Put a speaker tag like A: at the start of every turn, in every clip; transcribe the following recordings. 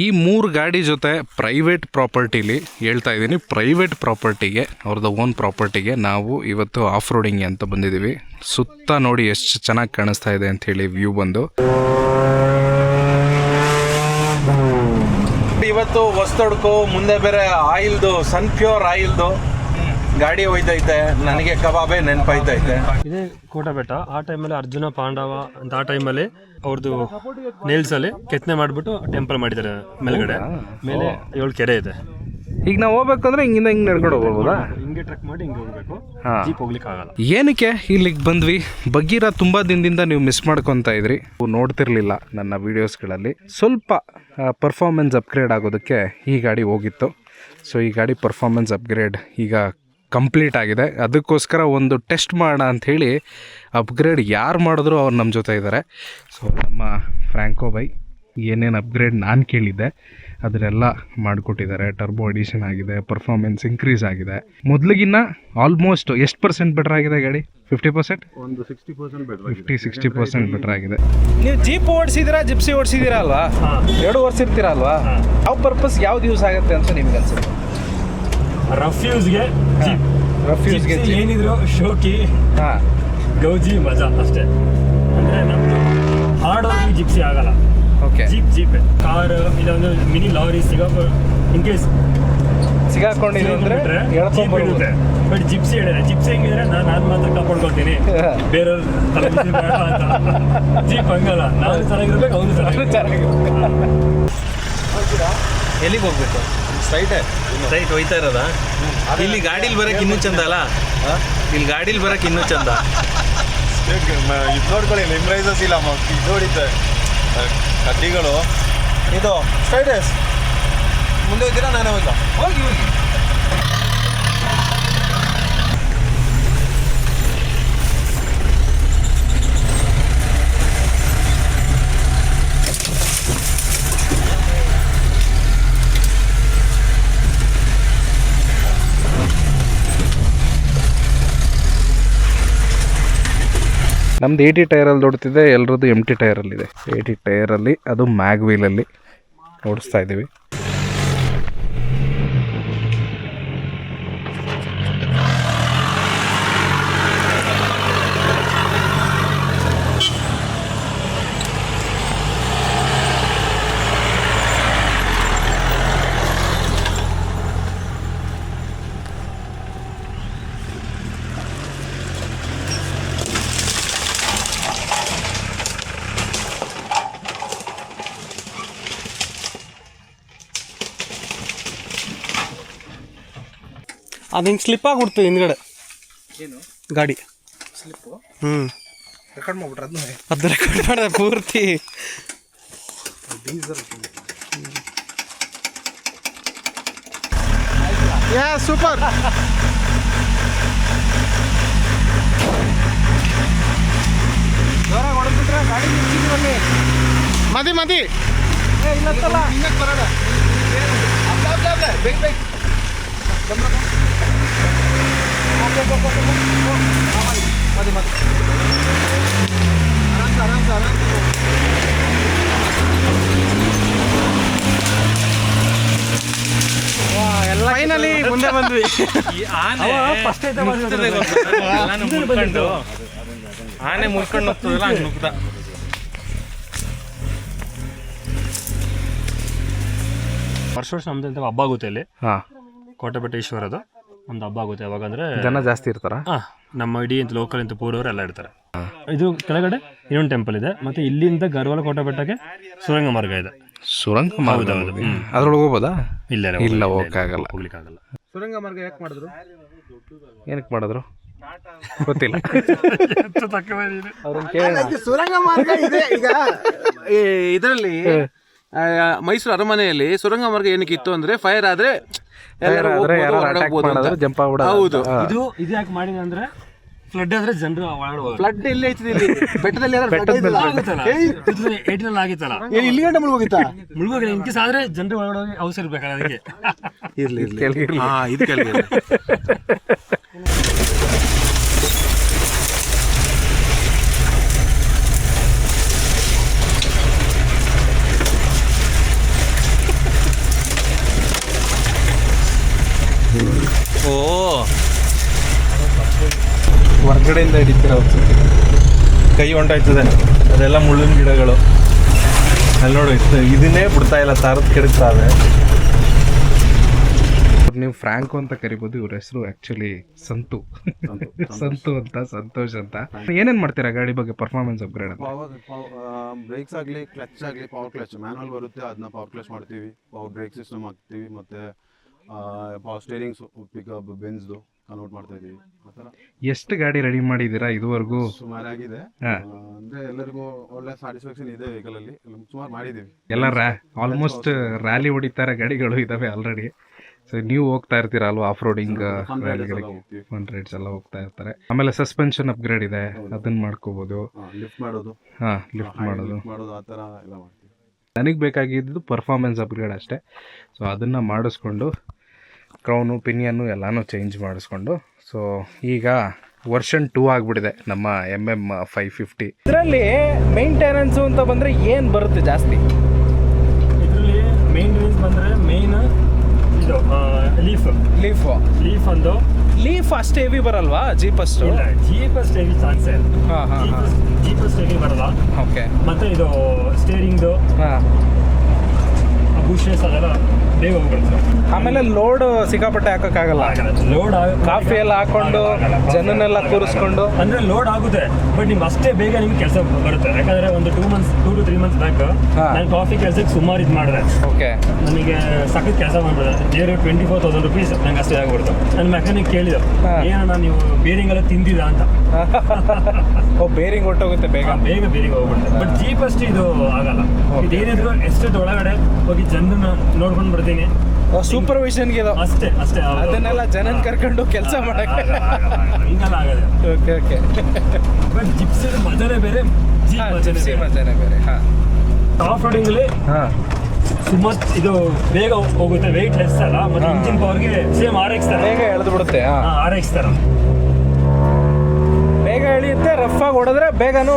A: ಈ 3 ಗಾಡಿ ಜೊತೆ ಪ್ರೈವೇಟ್ ಪ್ರಾಪರ್ಟಿಲಿ ಹೇಳ್ತಾ ಇದ್ದೀನಿ, ಪ್ರೈವೇಟ್ ಪ್ರಾಪರ್ಟಿಗೆ ಅವ್ರದ್ದು ಓನ್ ಪ್ರಾಪರ್ಟಿಗೆ ನಾವು ಇವತ್ತು ಆಫ್ ರೋಡಿಂಗ್ ಅಂತ ಬಂದಿದ್ದೀವಿ. ಸುತ್ತ ನೋಡಿ ಎಷ್ಟು ಚೆನ್ನಾಗಿ ಕಾಣಿಸ್ತಾ ಇದೆ ಅಂಥೇಳಿ ವ್ಯೂ ಬಂದು.
B: ಇವತ್ತು ಹೊಸತೊಡ್ಕು ಮುಂದೆ ಬೇರೆ ಆಯಿಲ್ದು ಸನ್ಪ್ಯೂರ್ ಆಯಿಲ್ದು ಗಾಡಿ ಹೋಯ್ತೈತೆ. ನನಗೆ ಕಬಾಬೆ ನೆನಪೈತೈತೆ.
C: ಇದೇ ಕೋಟ ಬೆಟ್ಟ. ಆ ಟೈಮಲ್ಲಿ ಅರ್ಜುನ ಪಾಂಡವ ಅಂತ ಆ ಟೈಮಲ್ಲಿ ಅವ್ರದ್ದು ನೇಲ್ಸ್ ಅಲ್ಲಿ ಕೆತ್ತನೆ ಮಾಡಿಬಿಟ್ಟು ಟೆಂಪಲ್ ಮಾಡಿದ್ದಾರೆ. ಮೇಲ್ಗಡೆ ಮೇಲೆ 7 ಕೆರೆ ಇದೆ.
A: ಈಗ ನಾವು ಹೋಗ್ಬೇಕಂದ್ರೆ ಹಿಂಗಿಂದ ಹಿಂಗೆ ನಡ್ಕೊಂಡು ಹೋಗ್ಬೋದಾ?
C: ಹಿಂಗೆ ಟ್ರೆಕ್ ಮಾಡಿ ಹಿಂಗೆ ಹೋಗ್ಬೇಕು, ಜೀಪ್ ಹೋಗ್ಲಿಕ್ಕೆ ಆಗಲ್ಲ.
A: ಏನಕ್ಕೆ ಇಲ್ಲಿಗೆ ಬಂದ್ವಿ? ಬಗೀರ ತುಂಬ ದಿನದಿಂದ ನೀವು ಮಿಸ್ ಮಾಡ್ಕೊತಾ ಇದ್ರಿ, ನೋಡ್ತಿರ್ಲಿಲ್ಲ ನನ್ನ ವೀಡಿಯೋಸ್ಗಳಲ್ಲಿ. ಸ್ವಲ್ಪ ಪರ್ಫಾರ್ಮೆನ್ಸ್ ಅಪ್ಗ್ರೇಡ್ ಆಗೋದಕ್ಕೆ ಈ ಗಾಡಿ ಹೋಗಿತ್ತು. ಸೊ ಈ ಗಾಡಿ ಪರ್ಫಾರ್ಮೆನ್ಸ್ ಅಪ್ಗ್ರೇಡ್ ಈಗ ಕಂಪ್ಲೀಟ್ ಆಗಿದೆ. ಅದಕ್ಕೋಸ್ಕರ ಒಂದು ಟೆಸ್ಟ್ ಮಾಡೋಣ ಅಂಥೇಳಿ ಅಪ್ಗ್ರೇಡ್ ಯಾರು ಮಾಡಿದ್ರು ಅವ್ರು ನಮ್ಮ ಜೊತೆ ಇದ್ದಾರೆ. ಸೊ ನಮ್ಮ ಫ್ರ್ಯಾಂಕೋ ಬೈ ಏನೇನು ಅಪ್ಗ್ರೇಡ್ ನಾನು ಕೇಳಿದ್ದೆ ಅದನ್ನೆಲ್ಲ ಮಾಡಿಕೊಟ್ಟಿದ್ದಾರೆ. ಟರ್ಬೋ ಎಡಿಷನ್ ಆಗಿದೆ, ಪರ್ಫಾರ್ಮೆನ್ಸ್ ಇನ್ಕ್ರೀಸ್ ಆಗಿದೆ. ಮೊದಲಿಗಿನ್ನ ಆಲ್ಮೋಸ್ಟ್ ಎಷ್ಟು ಪರ್ಸೆಂಟ್ ಬೆಟರ್ ಆಗಿದೆ ಗಾಡಿ? 50%?
D: ಒಂದು 60% ಬೆಟರ್,
A: 50-60% ಬೆಟರ್ ಆಗಿದೆ.
B: ನೀವು ಜೀಪ್ ಓಡಿಸಿದಿರಾ, ಜಿಪ್ಸಿ ಓಡಿಸಿದಿರಾ ಅಲ್ವಾ? 2 ಓಡಿಸಿರ್ತೀರಾ ಅಲ್ವಾ? ಯಾವ ಪರ್ಪಸ್ ಯಾವ್ದು ಯೂಸ್ ಆಗುತ್ತೆ ಅಂತ ನಿಮ್ಗೆ ಅನ್ಸುತ್ತೆ?
C: ರಫ್ಯೂಸ್ಗೆ ಜೀಪ್,
B: ರಫ್ಯೂಸ್ಗೆ
C: ಏನಿದ್ರು ಶೋಕಿ, ಗೌಜಿ ಮಜಾ ಅಷ್ಟೇ. ಅಂದರೆ ನಮ್ಮದು ಹಾರ್ಡೋಗಿ ಜಿಪ್ಸಿ ಆಗಲ್ಲ.
A: ಓಕೆ,
C: ಜೀಪ್ ಕಾರ್ ಇದೊಂದು ಮಿನಿ ಲಾರಿ ಇನ್ ಕೇಸ್
B: ಸಿಗಾಕೊಂಡಿದೆ ಅಂದರೆ
C: ಹೇಳ್ಕೊಂಡ್ಬಿಡುತ್ತೆ. ಬಟ್ ಜಿಪ್ಸಿ ಹೇಳಿದ್ರೆ ಜಿಪ್ಸಿ ಹೆಂಗಿದ್ರೆ ನಾನು ಮಾತ್ರ ಕಾಪಾಡ್ಕೊಳ್ತೀನಿ, ಬೇರೆಯವ್ರು ತಲೆ ಬಿಸಿ ಬೇಡ ಅಂತ. ಜೀಪ್ ಹಂಗಲ್ಲ, ನಾನು ಚೆನ್ನಾಗಿರ್ಬೇಕು, ಅವನು ಚೆನ್ನಾಗಿರ್ಬೇಕು.
B: ಎಲ್ಲಿಗೆ ಹೋಗ್ಬೇಕು? ಸ್ಟ್ರೈಟ್ ಹೋಯ್ತಾ ಇರೋದಾ? ಇಲ್ಲಿ ಗಾಡೀಲಿ ಬರಕ್ಕೆ ಇನ್ನೂ ಚಂದ ಅಲ್ಲ? ಇಲ್ಲಿ ಗಾಡೀಲಿ ಬರಕ್ಕೆ ಇನ್ನೂ ಚಂದ.
D: ಇದು ನೋಡ್ಕೊಳ್ಳಿ, ಲಿಮ್ರೈಸಸ್ ಇಲ್ಲ, ಇದು ಹೊಡಿತೆ ಕಡ್ಡಿಗಳು. ಇದು ಸ್ಟ್ರೈಟ್ ಮುಂದೆ ಹೋಗ್ತೀರಾ? ನಾನೇ ಹೋಗ್ಲಾ? ಹೋಗಿ.
A: ನಮ್ದು 80 ಟೈರಲ್ಲಿ ಓಡ್ತಿದೆ, ಎಲ್ಲರದ್ದು MT ಟೈರಲ್ಲಿದೆ. 80 ಟೈರಲ್ಲಿ, ಅದು ಮ್ಯಾಗ್ ವೀಲಲ್ಲಿ ಓಡಿಸ್ತಾ ಇದ್ದೀವಿ.
C: ಅದು ಹಿಂಗೆ ಸ್ಲಿಪ್ ಆಗಿಬಿಡ್ತು ಹಿಂದ್ಗಡೆ
B: ಏನು
C: ಗಾಡಿ.
B: ಸ್ಲಿಪ್ಪು
C: ರೆಕಾರ್ಡ್
B: ಮಾಡ್ಬಿಟ್ರೆ
C: ಅದು ರೆಕಾರ್ಡ್ ಮಾಡಿದೆ ಪೂರ್ತಿ.
B: Diesel
D: super.
B: ಜೋರಾಗಿ ಹೊಡೆದ್ಬಿಟ್ರೆ ಗಾಡಿ ನಿಲ್ಸಿದ್ರಲ್ಲಿ
D: ಮದಿ
B: ಇಲ್ಲತ್ತಲ್ಲ ಹಿಂಗಕ್ಕೆ ಬರೋಣ. ಬೇಗ
C: ಫೈನಲಿ ಮುಂದೆ ಬಂದ್ವಿ.
B: ಆನೆ ಮುಳ್ಕೊಂಡು ಹೋಗ್ತದಲ್ಲ, ಹಂಗೆ ನುಗ್ದ.
C: ವರ್ಷ ನಮ್ದು ಹಬ್ಬ ಆಗುತ್ತೆ ಇಲ್ಲಿ.
A: ಹಾಂ,
C: ಕೋಟೆಬೆಟ್ಟೇಶ್ವರದು ಒಂದು ಹಬ್ಬ ಆಗುತ್ತೆ. ಯಾವಾಗ ಅಂದರೆ
A: ಜನ ಜಾಸ್ತಿ ಇರ್ತಾರ.
C: ನಮ್ಮ ಇಡೀ ಅಂತ ಲೋಕಲ್ ಅಂತ ಪೂರವರು ಎಲ್ಲ ಇರ್ತಾರೆ. ಇದು ಕೆಳಗಡೆ ಇನ್ನೊಂದು ಟೆಂಪಲ್ ಇದೆ. ಮತ್ತೆ ಇಲ್ಲಿಂದ ಗರ್ವಾಲ ಕೋಟೆ ಬೆಟ್ಟಕ್ಕೆ ಸುರಂಗ ಮಾರ್ಗ ಇದೆ.
A: ಸುರಂಗ ಮಾರ್ಗ ಅದ್ರೊಳಗೆ ಹೋಗ್ಬೋದಾ?
C: ಇಲ್ಲ,
A: ಹೋಗಕ್ಕಾಗಲ್ಲ.
C: ಹೋಗ್ಲಿಕ್ಕಾಗಲ್ಲ.
B: ಸುರಂಗ ಮಾರ್ಗ ಯಾಕೆ ಮಾಡಿದ್ರು?
A: ಏನಕ್ಕೆ ಮಾಡಿದ್ರು ಗೊತ್ತಿಲ್ಲ.
D: ಸುರಂಗ ಮಾರ್ಗ ಇದೆ. ಈಗ ಇದರಲ್ಲಿ ಮೈಸೂರು ಅರಮನೆಯಲ್ಲಿ ಸುರಂಗ ಮಾರ್ಗ ಏನಕ್ಕೆ ಇತ್ತು ಅಂದ್ರೆ ಫೈರ್ ಆದ್ರೆ
A: ಜಂಪ್
D: ಹೌದು.
C: ಇದು ಯಾಕೆ ಮಾಡಿದೆ ಅಂದ್ರೆ ಫ್ಲಡ್ ಆದ್ರೆ ಜನರು
D: ಫ್ಲಡ್ ಎಲ್ಲಿ ಐತಿದೆ? ಇಲ್ಲಿ ಬೆಟ್ಟದಲ್ಲಿ
C: ಆಗಿತ್ತಲ್ಲ,
D: ಇಲ್ಲಿ ಗಂಟೆ ಮುಳುಗೋಗಿತ್ತಾ?
C: ಮುಳುಗೋಗಿಲ್ಲ. ಇನ್ ಕೇಸ್ ಆದ್ರೆ ಜನರು ಒಳಗಡೆ ಔಷಧ ಇರ್ಬೇಕಲ್ಲ, ಅದಕ್ಕೆ
D: ಇರ್ಲಿ ಇದು ಕೆಳಗೆ.
B: ಓ
A: ಹೊರ್ಗಡೆಯಿಂದ ಹಿಡಿತೀರ
B: ಕೈ ಹೊಂಟಾಯ್ತದೆ, ಅದೆಲ್ಲ ಮುಳ್ಳಿನ ಗಿಡಗಳು. ಅಲ್ಲಿ ನೋಡು, ಇದನ್ನೇ ಬಿಡ್ತಾ ಇಲ್ಲ, ತಾರದ ಕೆಡಕ್ತಾ ಇದೆ.
A: ನೀವು ಫ್ರಾಂಕು ಅಂತ ಕರಿಬೋದು, ಇವ್ರ ಹೆಸರು ಆ್ಯಕ್ಚುಲಿ ಸಂತು ಅಂತ, ಸಂತೋಷ್ ಅಂತ. ಏನೇನು ಮಾಡ್ತೀರಾ ಗಾಡಿ ಬಗ್ಗೆ ಪರ್ಫಾರ್ಮೆನ್ಸ್ ಅಪ್ಗ್ರೇಡ್ ಅಂತ?
E: ಬ್ರೇಕ್ಸ್ ಆಗಲಿ, ಕ್ಲಚ್ ಆಗಲಿ, ಪವರ್ ಕ್ಲಚ್ ಮ್ಯಾನುವಲ್ ಬರುತ್ತೆ, ಅದನ್ನ ಪವರ್ ಕ್ಲಚ್ ಮಾಡ್ತೀವಿ, ಪವರ್ ಬ್ರೇಕ್ ಸಿಸ್ಟಮ್ ಹಾಕ್ತೀವಿ, ಮತ್ತು ಪವರ್ ಸ್ಟೇರಿಂಗ್ಸು ಪಿಕಪ್ ಬೆನ್ಸ್ದು ಕನ್ವರ್ಟ್ ಮಾಡ್ತಾ ಇದೀವಿ. ಆ ಥರ
A: ಎಷ್ಟು ಗಾಡಿ ರೆಡಿ ಮಾಡಿದ್ದೀರಾ ಇದುವರೆಗೂ?
E: ಸುಮಾರಾಗಿದೆ. ಅಂದರೆ ಎಲ್ಲರಿಗೂ ಒಳ್ಳೆ ಸ್ಯಾಟಿಸ್ಫ್ಯಾಕ್ಷನ್ ಇದೆ ವೆಹಿಕಲಲ್ಲಿ, ಸುಮಾರು ಮಾಡಿದ್ದೀವಿ.
A: ಎಲ್ಲ ಆಲ್ಮೋಸ್ಟ್ ರ್ಯಾಲಿ ಹೊಡಿತಾರೆ ಗಾಡಿಗಳು ಇದ್ದಾವೆ ಆಲ್ರೆಡಿ. ಸೊ ನೀವು ಹೋಗ್ತಾ ಇರ್ತೀರಾ ಅಲ್ವಾ ಆಫ್ ರೋಡಿಂಗ್ ರ್ಯಾಲಿಗಳಿಗೆ? ಫನ್ ರೈಡ್ಸ್ ಎಲ್ಲ ಹೋಗ್ತಾ ಇರ್ತಾರೆ. ಆಮೇಲೆ ಸಸ್ಪೆನ್ಷನ್ ಅಪ್ಗ್ರೇಡ್ ಇದೆ, ಅದನ್ನ ಮಾಡ್ಕೋಬಹುದು.
E: ಲಿಫ್ಟ್ ಮಾಡೋದು,
A: ಲಿಫ್ಟ್ ಮಾಡೋದು
E: ಆ ಥರ ಎಲ್ಲ ಮಾಡ್ತೀವಿ.
A: ನನಗೆ ಬೇಕಾಗಿದ್ದು ಪರ್ಫಾರ್ಮೆನ್ಸ್ ಅಪ್ಗ್ರೇಡ್ ಅಷ್ಟೇ. ಸೊ ಅದನ್ನು ಮಾಡಿಸ್ಕೊಂಡು ಕ್ರೌನು ಪಿನಿಯನ್ನು ಎಲ್ಲನೂ ಚೇಂಜ್ ಮಾಡಿಸ್ಕೊಂಡು, ಸೊ ಈಗ ವರ್ಷನ್ 2 ಆಗಿಬಿಟ್ಟಿದೆ ನಮ್ಮ MM550. ಇದರಲ್ಲಿ ಮೇಂಟೆನೆನ್ಸು ಅಂತ ಬಂದರೆ ಏನು ಬರುತ್ತೆ ಜಾಸ್ತಿ?
C: ಇದರಲ್ಲಿ ಮೇಂಟೆನೆನ್ಸ್ ಬಂದರೆ ಮೇನ್ ಇದು ಲೀಫ್ ಒಂದು
A: ಲೀಫ್ ಅಷ್ಟು ಹೆವಿ ಬರಲ್ವಾ ಜೀಪಷ್ಟು?
C: ಇಲ್ಲ, ಜೀಪಸ್ಟ್ ಹೆವಿ ಚಾನ್ಸ್ ಜೀಪಸ್ಟ್ ಹೆವಿ ಬರಲ್ಲ.
A: ಓಕೆ.
C: ಮತ್ತೆ ಇದು ಸ್ಟೇರಿಂಗ್ದು ಬುಷಸ್ ಅದೆಲ್ಲ ಬೇಗ ಹೋಗ್ಬಿಡುತ್ತೆ.
A: ಆಮೇಲೆ ಲೋಡ್ ಸಿಕ್ಕಾಪಟ್ಟೆ ಹಾಕೋಕ್ಕಾಗಲ್ಲ.
C: ಲೋಡ್
A: ಕಾಫಿ ಎಲ್ಲ ಹಾಕೊಂಡು ಜನನೆಲ್ಲ ಕೂರಿಸ್ಕೊಂಡು
C: ಅಂದ್ರೆ ಲೋಡ್ ಆಗುತ್ತೆ, ಬಟ್ ನಿಮ್ಗೆ ಅಷ್ಟೇ ಬೇಗ ನಿಮ್ಗೆ ಕೆಲಸ ಬರುತ್ತೆ. ಯಾಕಂದ್ರೆ ಒಂದು 2 to 3 months ಬ್ಯಾಕ್ ನಾನು ಕಾಫಿ ಕೆಲಸಕ್ಕೆ ಸುಮಾರು ಇದು ಮಾಡಿದೆ.
A: ಓಕೆ.
C: ನನಗೆ ಸಖತ್ ಕೆಲಸ ಮಾಡ್ಬಿಡುತ್ತೆ. ಬೇರೆ 24,000 rupees ನಂಗೆ ಅಷ್ಟೇ ಆಗ್ಬಿಡ್ತು. ನನ್ನ ಮೆಕ್ಯಾನಿಕ್ ಕೇಳಿದ್ರು, ಏನಣ್ಣ ನೀವು ಬೇರಿಂಗ್ ಎಲ್ಲ ತಿಂದಿರಾ ಅಂತ.
A: ಬೇರಿಂಗ್ ಹೊಟ್ಟೋಗುತ್ತೆ ಬೇಗ
C: ಬೇರಿಂಗ್ ಹೋಗ್ಬಿಡುತ್ತೆ. ಬಟ್ ಜೀಪ್ ಅಷ್ಟು ಇದು ಆಗಲ್ಲ. ಇದೇನಿದ್ರು ಎಸ್ಟೇಟ್ ಒಳಗಡೆ ಹೋಗಿ ಜನರನ್ನ ನೋಡ್ಕೊಂಡು ಬರ್ತೀನಿ.
A: ಸೂಪರ್ವಿಷನ್ಗೆ
C: ಅಷ್ಟೇ
A: ಅದನ್ನೆಲ್ಲ ಜನನ್ ಕರ್ಕೊಂಡು ಕೆಲಸ ಮಾಡಕ್ಕೆ
C: ಹಿಂಗೆಲ್ಲ ಆಗದೆ.
A: ಓಕೆ.
C: ಬಟ್ ಜಿಪ್ಸಿ ಮಜಾನೇ ಬೇರೆ,
A: ಮಜಾನೇ ಬೇರೆ.
C: ಆಫ್ ರೋಡಿಂಗಲ್ಲಿ ಸುಮಾರು ಇದು ಬೇಗ ಹೋಗುತ್ತೆ, ವೆಯ್ಟ್ ಲೆಸ್ ಅಲ್ಲ, ಮತ್ತೆ ಇಂಜಿನ್ ಪವರ್ಗೆ ಸೇಮ್ RX ತರ
A: ಬೇಗ ಎಳೆದು ಬಿಡುತ್ತೆ.
C: RX ತರ
A: ಬೇಗ ಎಳೆಯುತ್ತೆ. ರಫ್ ಆಗಿ ಹೊಡೆದ್ರೆ ಬೇಗನೂ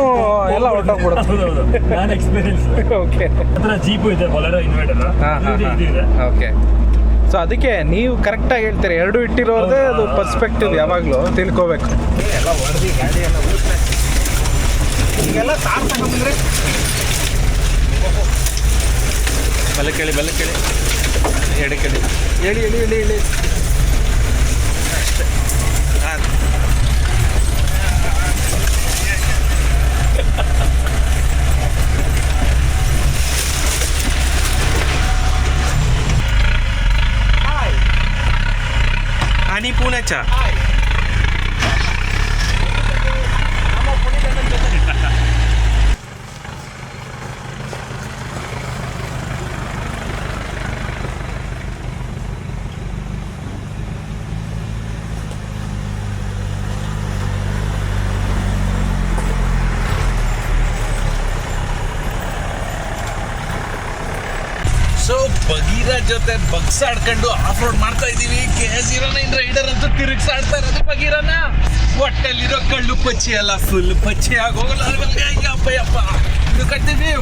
A: ಎಲ್ಲ ಹೊರಟೋಗ್ಬಿಡುತ್ತೆ.
C: ಹೌದೌದು, ನಾನು ಎಕ್ಸ್ಪೀರಿಯನ್ಸ್.
A: ಓಕೆ.
C: ಅದರ ಜೀಪು ಇದೆ, ಬೊಲೆರೋ ಇನ್ವೈಟರ್ ಇದೆ.
A: ಓಕೆ. ಸೊ ಅದಕ್ಕೆ ನೀವು ಕರೆಕ್ಟಾಗಿ ಹೇಳ್ತೀರಿ, ಎರಡು ಇಟ್ಟಿರೋದೇ ಅದು ಪರ್ಸ್ಪೆಕ್ಟಿವ್ ಯಾವಾಗಲೂ ತಿಳ್ಕೋಬೇಕು. ಎಲ್ಲ ಹೊಡೆದು ಗಾಡಿ ಎಲ್ಲ ಈಗೆಲ್ಲ ತಾರ್ ತಗೊಂಡ್ರೆ
B: ಬಲೆ ಕೇಳಿ ಎಡೆ ಕೇಳಿ
A: ಹೇಳಿ
B: ಅಷ್ಟೇ. आणि पुण्याच्या ಸೊ ಬಗೀರ ಜೊತೆ ಬಗ್ಸಾಡ್ಕೊಂಡು ಆಫ್ ರೋಡ್ ಮಾಡ್ತಾ ಇದೀವಿ. KS09 ರೈಡರ್ ಅಂತೂ ತಿರುಗಿಸಾಡ್ತಾ ಇರೋದು ಬಗೀರನ. ಹೊಟ್ಟೆಲಿರೋ ಕಳ್ಳು ಪಚ್ಚಿ ಅಲ್ಲ, ಫುಲ್ ಪಚ್ಚಿ ಆಗೋಗಲ್ಲ. ಅಪ್ಪ ಇದು ಕಟ್ತೀವಿ.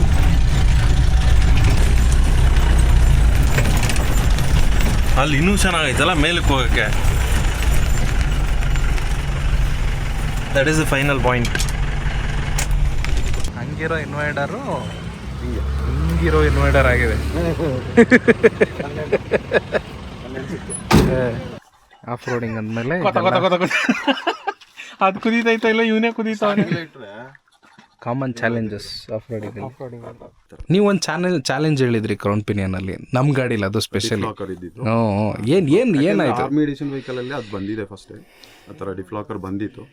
B: ಅಲ್ಲಿ ಇನ್ನೂ ಚೆನ್ನಾಗೈತಲ್ಲ ಮೇಲಕ್ಕೆ ಹೋಗಕ್ಕೆ. That is the final point.
A: ಹಂಗಿರೋ ಇನ್ವೈಡರ್ ಆಗಿದೆ. ಆಫ್ ರೋಡಿಂಗ್ ಅಂದಮೇಲೆ
B: ಅದು ಕುದೀತೈತ ಇಲ್ಲ ಇವನೇ ಕುದೀತಾವ.
A: Common challenges off roading. ನೀವು ಒಂದು ಚಾಲೆಂಜ್ ಹೇಳಿದ್ರಿ ಕ್ರೌನ್ ಪಿನಿಯನಲ್ಲಿ, ನಮ್ಮ ಗಾಡಿಲಿ ಅದು ಸ್ಪೆಷಲಿ. ಏನಾಯ್ತು?
E: ಆರ್ಮಿ ಎಡಿಷನ್ ವೆಹಿಕಲ್ ಅಲ್ಲಿ ಅದು ಬಂದಿದೆ ಫಸ್ಟ್, ಆ ಥರ ಡಿಫ್ಲಾಕರ್ ಬಂದಿತ್ತು.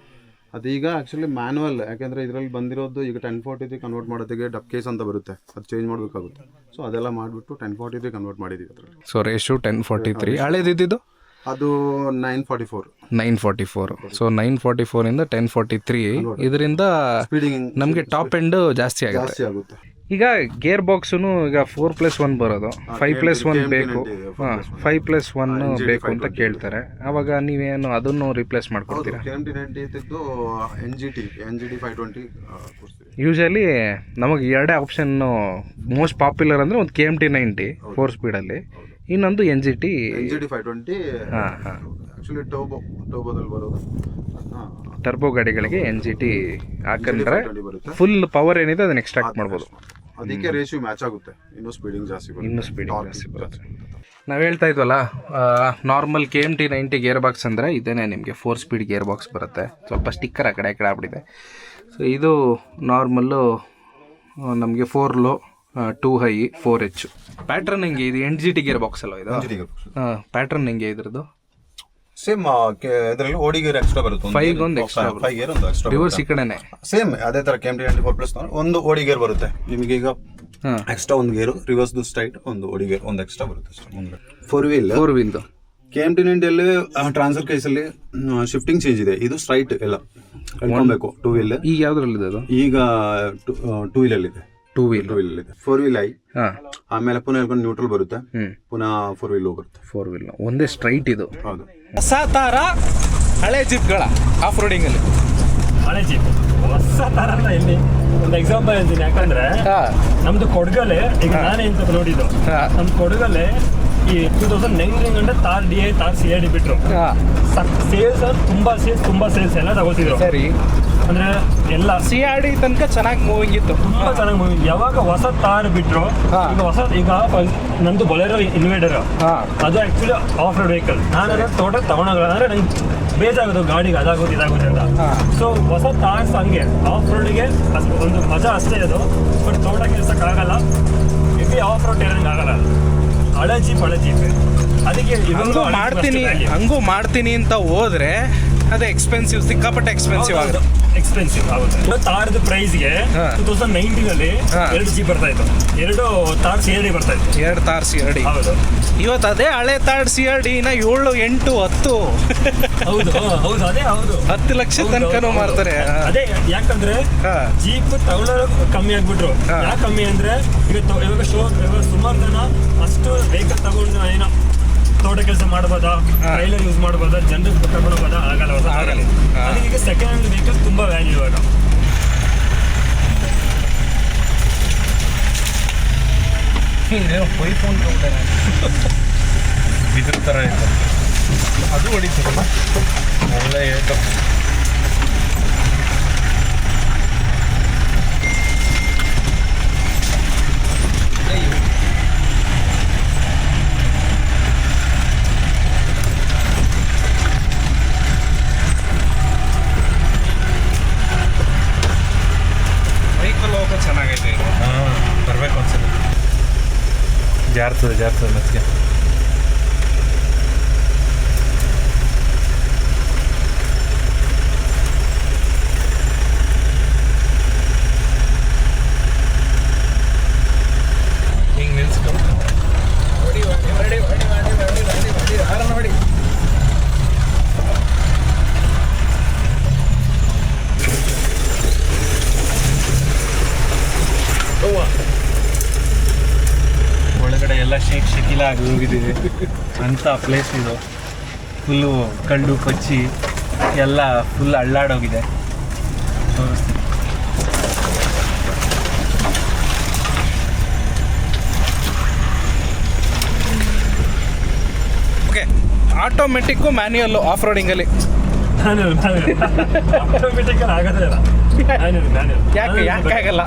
E: ಅದೀಗ ಆ್ಯಕ್ಚುಲಿ ಮ್ಯಾನುವಲ್, ಯಾಕೆಂದರೆ ಇದರಲ್ಲಿ ಬಂದಿರೋದು ಈಗ 1040 ಕನ್ವರ್ಟ್ ಮಾಡೋದಕ್ಕೆ ಡಬ್ ಕೇಸ್ ಅಂತ ಬರುತ್ತೆ, ಅದು ಚೇಂಜ್ ಮಾಡಬೇಕಾಗುತ್ತೆ. ಸೊ ಅದೆಲ್ಲ ಮಾಡಿಬಿಟ್ಟು 1040 ಕನ್ವರ್ಟ್ ಮಾಡಿದ್ದೀವಿ ಅದರಲ್ಲಿ.
A: ಸೊ ರೇಷು 1043. ಹಳೇದಿದ್ದು
E: ಅದು 944.
A: 944. ಸೊ 944ಇಂದ 1043. ಇದರಿಂದ
E: ಸ್ಪೀಡಿಂಗ್
A: ನಮಗೆ ಟಾಪ್ ಎಂಡ್ ಜಾಸ್ತಿ
E: ಆಗುತ್ತೆ.
A: ಈಗ ಗೇರ್ ಬಾಕ್ಸು ಈಗ 4+1 ಬರೋದು, 5+1 ಬೇಕು. 5+1 ಬೇಕು ಅಂತ ಕೇಳ್ತಾರೆ. ಅವಾಗ ನೀವೇನು ಅದನ್ನು ರಿಪ್ಲೇಸ್ ಮಾಡ್ಕೊಡ್ತೀರಾ?
E: KMT90 NGT 520
A: ಯೂಶಲಿ ನಮಗೆ ಎರಡೇ ಆಪ್ಷನ್ನು ಮೋಸ್ಟ್ ಪಾಪ್ಯುಲರ್ ಅಂದರೆ ಒಂದು KMT90 4 ಸ್ಪೀಡಲ್ಲಿ, ಇನ್ನೊಂದು NGT
E: 520. ಆ್ಯಕ್ಚುಲಿ ಟೋಬೋದಲ್ಲಿ ಬರೋದು
A: ಟರ್ಬೋ ಗಾಡಿಗಳಿಗೆ NGT ಹಾಕಂಡ್ರೆ
E: ಬರುತ್ತೆ.
A: ಫುಲ್ ಪವರ್ ಏನಿದೆ ಅದನ್ನ ಎಕ್ಸ್ಟ್ರಾಕ್ಟ್ ಮಾಡ್ಬೋದು.
E: ಅದಕ್ಕೆ ರೇಷಿಯೋ ಮ್ಯಾಚ್ ಆಗುತ್ತೆ, ಇನ್ನೂ ಸ್ಪೀಡಿಂಗ್ ಜಾಸ್ತಿ ಬರುತ್ತೆ.
A: ಇನ್ನೂ ಸ್ಪೀಡಿಂಗ್ ಜಾಸ್ತಿ ಬರುತ್ತೆ. ನಾವು ಹೇಳ್ತಾ ಇದ್ವಲ್ಲ, ನಾರ್ಮಲ್ KMT 90 ಗೇರ್ ಬಾಕ್ಸ್ ಅಂದರೆ ಇದೇನೆ ನಿಮಗೆ 4 ಸ್ಪೀಡ್ ಗೇರ್ ಬಾಕ್ಸ್ ಬರುತ್ತೆ. ಸ್ವಲ್ಪ ಸ್ಟಿಕ್ಕರ್ ಆ ಕಡೆ ಆಗ್ಬಿಟ್ಟಿದೆ. ಸೊ ಇದು ನಾರ್ಮಲ್ಲು ನಮಗೆ 4 ಲೋ 2 ಹೈ 4 H. ಪ್ಯಾಟ್ರನ್ ಹೆಂಗೆ ಇದು? NGT ಗೇರ್ ಬಾಕ್ಸ್ ಅಲ್ಲ ಇದು? ಪ್ಯಾಟ್ರನ್ ಹೆಂಗೆ ಇದ್ರದ್ದು?
E: ಸೇಮ್ ಇದರಲ್ಲಿ ಓಡಿ ಗೇರ್ ಎಕ್ಸ್ಟ್ರಾ ಬರುತ್ತೆ.
A: 5 ಒಂದು ಎಕ್ಸ್ಟ್ರಾ,
E: 5 ಗೇರ್ ಒಂದು ಎಕ್ಸ್ಟ್ರಾ.
A: ರಿವರ್ಸ್ ಈ ಕಡೆನೆ
E: ಸೇಮ್ ಅದೇ ತರ KMT 94+ ಒಂದು ಓಡಿ ಗೇರ್ ಬರುತ್ತೆ ನಿಮಗೆ. ಈಗ ಎಕ್ಸ್ಟ್ರಾ ಒಂದು ಗೇರು, ರಿವರ್ಸ್ ಸ್ಟ್ರೈಟ್ ಒಂದು ಓಡಿ ಗೇರ್ ಒಂದು ಎಕ್ಸ್ಟ್ರಾ ಬರುತ್ತೆ ಅಷ್ಟೇ. ಮುಂದೆ 4 ವೀಲ್ KMT 90 ಟ್ರಾನ್ಸ್ಫರ್ ಕೇಸಲ್ಲಿ ಶಿಫ್ಟಿಂಗ್ ಚೇಂಜ್ ಇದೆ. ಇದು ಸ್ಟ್ರೈಟ್ ಎಲ್ಲ ಹೇಳ್ಕೊಬೇಕು. 2 ವೀಲ್
A: ಈಗ ಯಾವ್ದ್ರಲ್ಲಿದೆ ಅದು?
E: ಈಗ 2 ವೀಲ್ ಅಲ್ಲಿ ಇದೆ. 2 ವೀಲ್ ಇದೆ. 4 ವೀಲ್ ಐ, ಆಮೇಲೆ ಪುನಃ ಹೇಳ್ಕೊಂಡು ನ್ಯೂಟ್ರಲ್ ಬರುತ್ತೆ, ಪುನಃ 4 ವೀಲ್ ಬರುತ್ತೆ.
A: 4 ವೀಲ್ ಒಂದೇ ಸ್ಟ್ರೈಟ್ ಇದು.
E: ಹೌದು.
A: ಹೊಸ ತರ ಹಳೆ ಜಿಪ್ಗಳ ಆಫ್ ರೋಡಿಂಗ್ ಅಲ್ಲಿ.
C: ಹಳೆ ಜೀಪ್ ಹೊಸ ತರ ಅಲ್ಲ. ಇಲ್ಲಿ ಒಂದು ಎಕ್ಸಾಂಪಲ್ ಹೇಳ್ತೀನಿ. ಯಾಕಂದ್ರೆ ನಮ್ದು ಕೊಡಗಲೆ, ಈಗ ನಾನೇ ಅಂತ ನೋಡಿದ್ದು, ನಮ್ ಕೊಡಗಲೆ ಈ 2019 ಗಂಟೆ ತಾರ್ DI ತಾರ್ CID ಬಿಟ್ರು. ಸೇಲ್ಸ್ ತುಂಬಾ ಸೇಲ್ಸ್ ಎಲ್ಲ ತಗೋತಿದ್ರು.
A: ಸರಿ,
C: ಅಂದ್ರೆ ಎಲ್ಲ
A: CID ತನಕ ಚೆನ್ನಾಗಿ ಮೂವಿಂಗ್ ಇತ್ತು,
C: ತುಂಬಾ ಚೆನ್ನಾಗಿ ಮೂವಿಂಗ್. ಯಾವಾಗ ಹೊಸ ತಾರ್ ಬಿಟ್ರು, ಈಗ ನಂದು ಬೊಲೆರೋ ಇನ್ವೇಡರ್, ಅದು ಆಕ್ಚುಲಿ ಆಫ್ ರೋಡ್ ವೆಹಿಕಲ್. ನಾನು ಅದನ್ನ ತೋಟ ತಗೊಂಡೋಗಲ್ಲ, ಅಂದ್ರೆ ನಂಗೆ ಬೇಜಾಗೋದು ಗಾಡಿಗೆ ಅದಾಗೋದು ಇದಾಗೋದು ಅಂತ. ಸೊ ಹೊಸ ತಾರ್ಸ್ ಹಂಗೆ ಆಫ್ ರೋಡಿಗೆ ಒಂದು ಮಜಾ ಅಷ್ಟೇ ಅದು. ಬಟ್ ತೋಟ ಕೆಲ್ಸಕ್ಕಾಗಲ್ಲ, ಹೆವಿ ಆಫ್ ರೋಡ್ ಟೇರಿಂಗ್ ಆಗಲ್ಲ. ಹಳೆ ಜೀಪ್ ಅದಕ್ಕೆ
A: ಹಂಗೂ ಮಾಡ್ತೀನಿ ಅಂತ ಹೋದ್ರೆ ಅದು ಎಕ್ಸ್ಪೆನ್ಸಿವ್, ಸಿಕ್ಕಾಪಟ್ಟೆ ಎಕ್ಸ್ಪೆನ್ಸಿವ್ ಆಗುತ್ತೆ.
C: ಎಕ್ಸ್ಪೆನ್ಸಿವ್ ಆಗುತ್ತೆ. ತಾರ್ದ ಪ್ರೈಸ್ಗೆ 2019 ಅಲ್ಲಿ 2 ಜೀಪ್ ಬರ್ತಾ ಇತ್ತು, 2 ತಾರ್ CID ಬರ್ತಾ ಇತ್ತು,
A: 2 ತಾರ್ CID.
C: ಹೌದು.
A: ಇವತ್ತು ಅದೇ ಹಳೆ ತಾರ್ CID 7, 8, 10.
C: ಹೌದು ಅದೇ ಹೌದು
A: 10 ಲಕ್ಷ ತನಕನೂ ಮಾರ್ತಾರೆ.
C: ಅದೇ ಯಾಕಂದ್ರೆ ಜೀಪ್ ತಗೊಳ್ಳೋರು ಕಮ್ಮಿ ಆಗ್ಬಿಟ್ರು. ಯಾಕೆ ಕಮ್ಮಿ ಅಂದ್ರೆ ಇವಾಗ ಸುಮಾರು ಜನ ಅಷ್ಟು ವೆಹಿಕಲ್ ತಗೊಂಡು ಏನೋ ತೋಟ ಕೆಲಸ ಮಾಡ್ಬೋದಾ, ಟ್ರೈಲರ್ ಯೂಸ್ ಮಾಡ್ಬೋದಾ, ಜನರಿಗೆ ತಗೊಂಡೋಗೋದಾ, ಆಗಲ್ಲ. ಅದಕ್ಕೆ ಈಗ ಸೆಕೆಂಡ್ ಹ್ಯಾಂಡ್ ವೆಹಿಕಲ್ ತುಂಬಾ ವ್ಯಾಲ್ಯೂ ಇವಾಗ.
A: ಫೋನ್
C: ಇದ್ರ ಥರ ಇತ್ತು, ಅದು ಹೊಡಿತೀರಲ್ಲ ಒಳ್ಳೆ
A: ವೆಹಿಕಲ್ ಹೋಗೋ ಚೆನ್ನಾಗೈತೆ ಇದು.
C: ಬರಬೇಕು ಅನ್ಸುತ್ತೆ. ಜಾರ್ತದೆ ಮತ್ತಿಗೆ.
A: ಹಿಂಗೆ ನಿಲ್ಸ್ಕೊಂಡು ಹೊಡಿ ಹಾರನ್ ಹೊಡಿ.
C: ಒಳಗಡೆ ಎಲ್ಲ ಶಕಿಲ ಆಗಿ ಹೋಗಿದೆ ಅಂತ ಪ್ಲೇಸ್ ಇದು. ಫುಲ್ಲು ಕಲ್ಲು ಕೊಚ್ಚಿ ಎಲ್ಲ ಫುಲ್ ಅಳ್ಳಾಡೋಗಿದೆ. ತೋರಿಸ್ತೀನಿ.
A: ಓಕೆ, ಆಟೋಮೆಟಿಕ್ಕು ಮ್ಯಾನ್ಯುಯಲ್ಲು ಆಫ್ ರೋಡಿಂಗಲ್ಲಿ
C: ಆಟೋಮೆಟಿಕಲ್ ಆಗೋದೇ ಇಲ್ಲ.
A: ಯಾಕೆ ಆಗಲ್ಲ?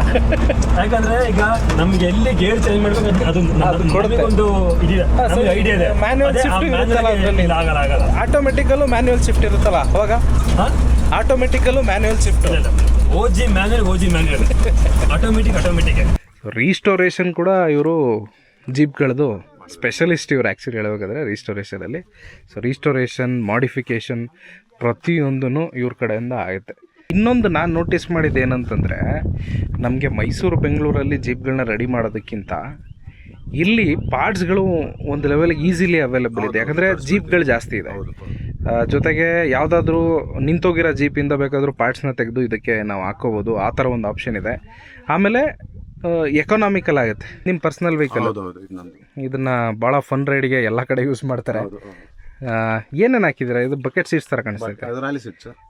C: ಯಾಕಂದ್ರೆ ಈಗ ನಮ್ಗೆ ಎಲ್ಲಿ ಗೇರ್ ಚೇಂಜ್ ಮಾಡ್ಬೇಕು ಅದು ಒಂದು ಐಡಿಯಾ ಇದೆ.
A: ಮ್ಯಾನ್ಯುವಲ್ ಶಿಫ್ಟ್ ಇರುತ್ತಲ್ಲ ಅದರಲ್ಲಿ.
C: ಆಗಲ್ಲ.
A: ಆಟೋಮೆಟಿಕಲ್ಲೂ ಮ್ಯಾನ್ಯುವಲ್ ಶಿಫ್ಟ್ ಇರುತ್ತಲ್ಲ ಅವಾಗ. ಆಟೋಮೆಟಿಕಲ್ಲೂ manual shift.
C: OG manual automatic.
A: Restoration ಕೂಡ ಇವರು ಜೀಪ್ಗಳದು ಸ್ಪೆಷಲಿಸ್ಟ್ ಇವರು ಆ್ಯಕ್ಚುಲಿ ಹೇಳಬೇಕಾದ್ರೆ ರೀಸ್ಟೋರೇಷನಲ್ಲಿ. ಸೊ ರೀಸ್ಟೋರೇಷನ್, ಮಾಡಿಫಿಕೇಷನ್ ಪ್ರತಿಯೊಂದೂ ಇವ್ರ ಕಡೆಯಿಂದ ಆಗುತ್ತೆ. ಇನ್ನೊಂದು ನಾನು ನೋಟಿಸ್ ಮಾಡಿದ್ದು ಏನಂತಂದರೆ, ನಮಗೆ ಮೈಸೂರು ಬೆಂಗಳೂರಲ್ಲಿ ಜೀಪ್ಗಳನ್ನ ರೆಡಿ ಮಾಡೋದಕ್ಕಿಂತ ಇಲ್ಲಿ ಪಾರ್ಟ್ಸ್ಗಳು ಒಂದು ಲೆವೆಲ್ಗೆ ಈಸಿಲಿ ಅವೈಲೇಬಲ್ ಇದೆ. ಯಾಕಂದರೆ ಜೀಪ್ಗಳು ಜಾಸ್ತಿ ಇದೆ. ಜೊತೆಗೆ ಯಾವುದಾದ್ರೂ ನಿಂತೋಗಿರೋ ಜೀಪಿಂದ ಬೇಕಾದರೂ ಪಾರ್ಟ್ಸ್ನ ತೆಗೆದು ಇದಕ್ಕೆ ನಾವು ಹಾಕ್ಕೋಬೋದು. ಆ ಥರ ಒಂದು ಆಪ್ಷನ್ ಇದೆ. ಆಮೇಲೆ ಎಕನಾಮಿಕಲ್ ಆಗುತ್ತೆ. ನಿಮ್ಮ ಪರ್ಸ್ನಲ್ ವೆಹಿಕಲ್ ಇದನ್ನು ಭಾಳ ಫನ್ ರೈಡ್ಗೆ ಎಲ್ಲ ಕಡೆ ಯೂಸ್ ಮಾಡ್ತಾರೆ. ಏನೇನು ಹಾಕಿದ್ದೀರಾ? ಇದು ಬಕೆಟ್ ಸೀಟ್ಸ್ ಥರ ಕಾಣಿಸ್ತೈತೆ.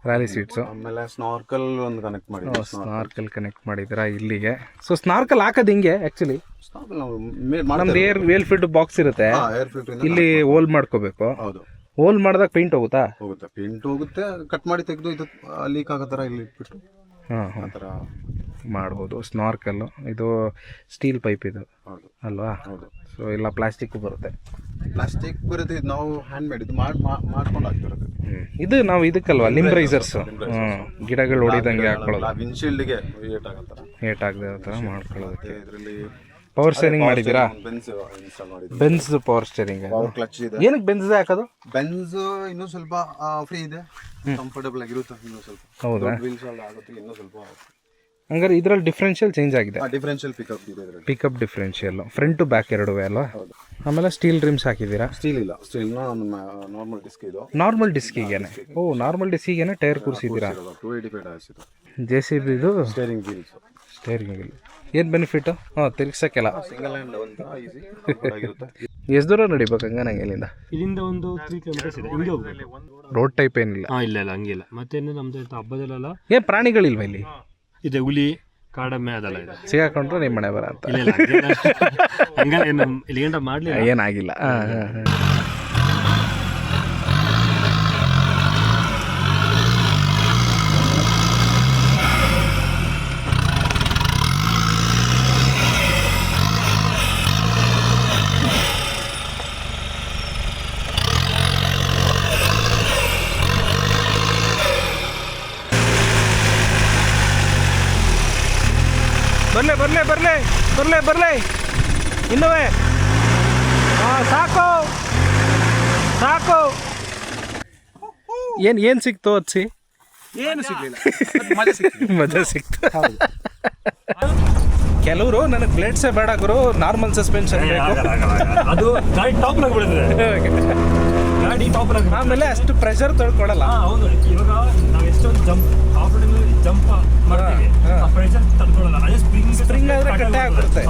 A: Rally seats.
E: ಆಮೇಲೆ ಸ್ನಾರ್ಕಲ್ ಒಂದು ಕನೆಕ್ಟ್ ಮಾಡಿ.
A: ಸ್ನಾರ್ಕಲ್ ಕನೆಕ್ಟ್ ಮಾಡಿದ್ದೀರಾ ಇಲ್ಲಿಗೆ. ಸೊ ಸ್ನಾರ್ಕಲ್ ಹಾಕೋದು ಹಿಂಗೆ ಆ್ಯಕ್ಚುಲಿ ನಮ್ದು ಏರ್ ಫಿಲ್ಟರ್ ಬಾಕ್ಸ್ ಇರುತ್ತೆ, ಇಲ್ಲಿ ಹೋಲ್ ಮಾಡ್ಕೋಬೇಕು. ಹೋಲ್ ಮಾಡಿದಾಗ ಪೇಂಟ್ ಹೋಗುತ್ತಾ?
E: ಹೋಗುತ್ತೆ, ಪೇಂಟ್ ಹೋಗುತ್ತೆ. ಕಟ್ ಮಾಡಿ ತೆಗೆದು ಇದು ಲೀಕ್ ಆಗೋ ಥರ ಇಲ್ಲಿ ಇಟ್ಬಿಟ್ಟು
A: ಹಾಂ
E: ಆ ಥರ
A: ಮಾಡ್ಬೋದು. ಸ್ನಾರ್ಕಲ್ಲು ಇದು ಸ್ಟೀಲ್ ಪೈಪ್ ಇದು
E: ಹೌದು
A: ಅಲ್ವಾ?
E: ಹೌದು.
A: ಸೊ ಇಲ್ಲ ಪ್ಲಾಸ್ಟಿಕ್ಕು ಬರುತ್ತೆ.
E: ಪ್ಲಾಸ್ಟಿಕ್ ಬರುತ್ತೆ, ಇದು ನಾವು ಹ್ಯಾಂಡ್ ಮೇಡ್ ಇದು ಮಾಡ್ಕೊಂಡು ಹಾಕ್ತಿರೋದು.
A: ಇದು ನಾವು ಇದಕ್ಕಲ್ವಾ ಲಿಂಬ್ರೈಸರ್ಸು, ಗಿಡಗಳು ಹೊಡಿದಂಗೆ ಹಾಕೊಳ್ಳೋದು,
E: ವಿಂಡ್ಶೀಲ್ಡ್ಗೆ ಏಟ್ ಆಗೋ ಥರ
A: ಏಟ್ ಆಗದೆ ಆ ಥರ ಮಾಡ್ಕೊಳ್ಳೋದಕ್ಕೆ.
E: ಇದರಲ್ಲಿ
A: ಪವರ್ ಸ್ಟೇರಿಂಗ್ ಮಾಡಿದ್ದೀರಾ?
E: ಬೆನ್ಸ್ ಇನ್ಸ್ಟಾಲ್ ಮಾಡಿದ್ದೀವಿ.
A: Benz power steering.
E: Power clutch ಇದೆ.
A: ಏನಕ್ಕೆ ಬೆನ್ಸ್ ಹಾಕೋದು?
E: ಬೆನ್ಸ್ ಇನ್ನೂ ಸ್ವಲ್ಪ ಫ್ರೀ ಇದೆ, ಕಂಫರ್ಟಬಲ್ ಆಗಿರುತ್ತೆ. ಇನ್ನೂ ಸ್ವಲ್ಪ
A: ಹೌದಾ?
E: ವೀಲ್ಸ್ ಎಲ್ಲ ಆಗುತ್ತೆ, ಇನ್ನೂ ಸ್ವಲ್ಪ
A: ಹಂಗಾರೆ ಇದರಲ್ಲಿ ಡಿಫ್ರೆನ್ಷಿಯಲ್ ಚೇಂಜ್ ಆಗಿದೆ.
E: ಡಿಫ್ರೆನ್ಷಿಯಲ್ ಪಿಕಪ್ ಇದೆ ಇದರಲ್ಲಿ.
A: Pickup differential front to back ಎರಡುವೆ ಅಲ್ವಾ? ಆಮೇಲೆ ಸ್ಟೀಲ್ ರಿಮ್ಸ್ ಹಾಕಿದ್ದೀರಾ?
E: ಸ್ಟೀಲ್ ಇಲ್ಲ, ಸ್ಟೀಲ್ ನಾರ್ಮಲ್ ಡಿಸ್ಕ್ ಇದು.
A: ನಾರ್ಮಲ್ ಡಿಸ್ಕಿಗೇನೆ? ಓ, ನಾರ್ಮಲ್ ಡಿಸ್ಕಿಗೇನೆ ಟೈರ್ ಕೂರಿಸಿದ್ದೀರಾ?
E: 285 ಆಯ್ತು ಇದು.
A: JCB
E: steering wheels.
A: Steering wheel ಏನು ಬೆನಿಫಿಟ್ಟು? ಹಾಂ, ತಿರ್ಗ್ಸಕ್ಕೆಲ್ಲ
E: ಸಿಂಗಲ್ ಹ್ಯಾಂಡ್ ಒಂದು ಈಸಿ ಆಗಿರುತ್ತೆ.
A: ಎಷ್ಟು ದೂರ ನಡಿಬೇಕು ಹಂಗನಂಗೆ ಇಲ್ಲಿಂದ?
C: ಇಲ್ಲಿಂದ ಒಂದು 3 ಕಿಲೋಮೀಟರ್ಸ್ ಇದೆ, ಹಿಂಗೆ ಹೋಗ್ಬೇಕು.
A: ರೋಡ್ ಟೈಪ್ ಏನಿಲ್ಲ?
C: ಇಲ್ಲ ಹಂಗಿಲ್ಲ. ಮತ್ತೇನು ನಮ್ದು ಹಬ್ಬದಲ್ಲೆಲ್ಲ
A: ಏನು ಪ್ರಾಣಿಗಳಿಲ್ವ ಇಲ್ಲಿ?
C: ಇದೆ, ಹುಲಿ ಕಾಡಮ್ಮೆ ಅದೆಲ್ಲ ಇದೆ.
A: ಸಿಗಾಕೊಂಡ್ರೆ ನಿಮ್ಮ ಮನೆ ಬರ ಅಂತ?
C: ಇಲ್ಲ ಹಂಗಲ್ಲ, ಏನು ಇಲ್ಲಿ ಗಂಟ ಮಾಡಲಿಲ್ಲ,
A: ಏನಾಗಿಲ್ಲ. ಹಾಂ ಹಾಂ ಹಾಂ. ಬರ್ಲೆ ಇನ್ನುವೇ. ಹಾಂ, ಸಾಕು. ಏನು ಸಿಕ್ತು ಅದ್ಸಿ?
D: ಏನು ಸಿಗ್ಲಿಲ್ಲ,
A: ಮಜಾ ಸಿಕ್ತು. ಕೆಲವರು ನನಗೆ ಬ್ಲೇಡ್ಸೇ ಬೇಡ ಗುರು, ನಾರ್ಮಲ್ ಸಸ್ಪೆನ್ಷನ್ ಬೇಕು.
C: ಅದು ಗಾಡಿ ಟಾಪ್ ಲಾಗ್ ಬಿಡುತ್ತದೆ, ಗಾಡಿ ಟಾಪ್ ಲಾಗ್.
A: ಆಮೇಲೆ ಅಷ್ಟು ಪ್ರೆಷರ್ ತೊಳ್ಕೊಳಲ್ಲ.
C: ಹೌದು, ಇವಾಗ ನಾವು ಎಷ್ಟೊಂದು ಜಂಪ್ ಮಾಡ್ತೀವಿ, ಆ ಪ್ರೆಷರ್ ತಡ್ಕೊಳ್ಳಲ್ಲ. ಅದೇ ಸ್ಪ್ರಿಂಗ್
A: ಆದ್ರೆ ಕಟ್ಟೆ ಆಗ್ಬಿಡುತ್ತೆ.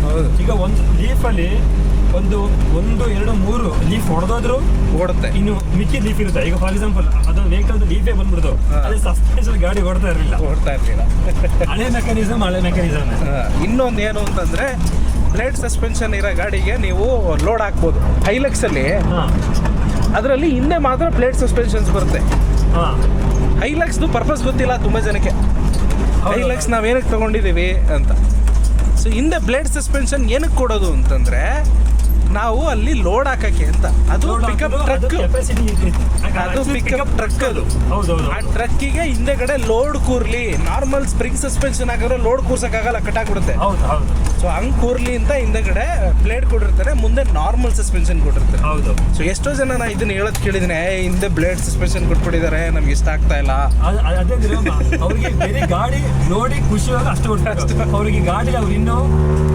C: ಹೌದು. ಈಗ ಒಂದು ಲೀಫಲ್ಲಿ ಒಂದು 1, 2, 3 ಲೀಫ್ ಹೊಡೆದೋದ್ರು
A: ಓಡುತ್ತೆ,
C: ಇನ್ನು ಮಿಕ್ಕಿ ಲೀಫ್ ಇರುತ್ತೆ. ಈಗ ಫಾರ್ ಎಕ್ಸಾಂಪಲ್ ಅದೊಂದು ವೆಹಿಕಲ್ ಲೀಫೇ ಬಂದ್ಬಿಡ್ತು, ಅದೇ ಸಸ್ಪೆನ್ಷನ್ ಗಾಡಿ ಓಡ್ತಾ ಇರಲಿಲ್ಲ. ಹಳೆ ಮೆಕ್ಯಾನಿಸಮ್.
A: ಇನ್ನೊಂದು ಏನು ಅಂತಂದ್ರೆ, ಬ್ಲೇಡ್ ಸಸ್ಪೆನ್ಷನ್ ಇರೋ ಗಾಡಿಗೆ ನೀವು ಲೋಡ್ ಹಾಕ್ಬೋದು. ಹೈಲಕ್ಸಲ್ಲಿ ಅದರಲ್ಲಿ ಹಿಂದೆ ಮಾತ್ರ ಬ್ಲೇಡ್ ಸಸ್ಪೆನ್ಷನ್ಸ್ ಬರುತ್ತೆ. ಹೈಲಕ್ಸ್ದು ಪರ್ಪಸ್ ಗೊತ್ತಿಲ್ಲ ತುಂಬ ಜನಕ್ಕೆ. ಹೈಲಕ್ಸ್ ನಾವೇನಕ್ಕೆ ತೊಗೊಂಡಿದ್ದೀವಿ ಅಂತ. ಸೊ ಹಿಂದೆ ಬ್ಲೇಡ್ ಸಸ್ಪೆನ್ಷನ್ ಏನಕ್ಕೆ ಕೊಡೋದು ಅಂತಂದರೆ, ನಾವು ಅಲ್ಲಿ ಲೋಡ್ ಹಾಕಕ್ಕೆ ಅಂತ. ಅದು ಪಿಕಪ್ ಟ್ರಕ್, ಅದು ಪಿಕಪ್ ಟ್ರಕ್. ಅದು ಆ ಟ್ರಕ್ಕಿಗೆ ಹಿಂದೆಗಡೆ ಲೋಡ್ ಕೂರ್ಲಿ. ನಾರ್ಮಲ್ ಸ್ಪ್ರಿಂಗ್ ಸಸ್ಪೆನ್ಷನ್ ಹಾಕಿದ್ರೆ ಲೋಡ್ ಕೂರ್ಸಕ್ಕಾಗಲ್ಲ, ಕಟ್ಟಾಗ್ಬಿಡುತ್ತೆ. ಸೊ ಹಂಗೆ ಕೂರ್ಲಿ ಅಂತ ಹಿಂದೆಗಡೆ ಬ್ಲೇಡ್ ಕೊಟ್ಟಿರ್ತಾರೆ, ಮುಂದೆ ನಾರ್ಮಲ್ ಸಸ್ಪೆನ್ಷನ್ ಕೊಟ್ಟಿರ್ತಾರೆ.
C: ಹೌದು.
A: ಸೊ ಎಷ್ಟೋ ಜನ ನಾ ಇದನ್ನ ಹೇಳೋದು ಕೇಳಿದ್ದೀನಿ, ಹಿಂದೆ ಬ್ಲೇಡ್ ಸಸ್ಪೆನ್ಷನ್ ಕೊಟ್ಬಿಟ್ಟಿದ್ದಾರೆ, ನಮ್ಗೆ ಇಷ್ಟ ಆಗ್ತಾ ಇಲ್ಲ.
C: ಅವ್ರಿಗೆ ಬೇರೆ ಗಾಡಿ ನೋಡಿ ಖುಷಿಯಾಗ ಅಷ್ಟು ಅವ್ರಿಗೆ ಗಾಡಿ, ಅವ್ರು ಇನ್ನೂ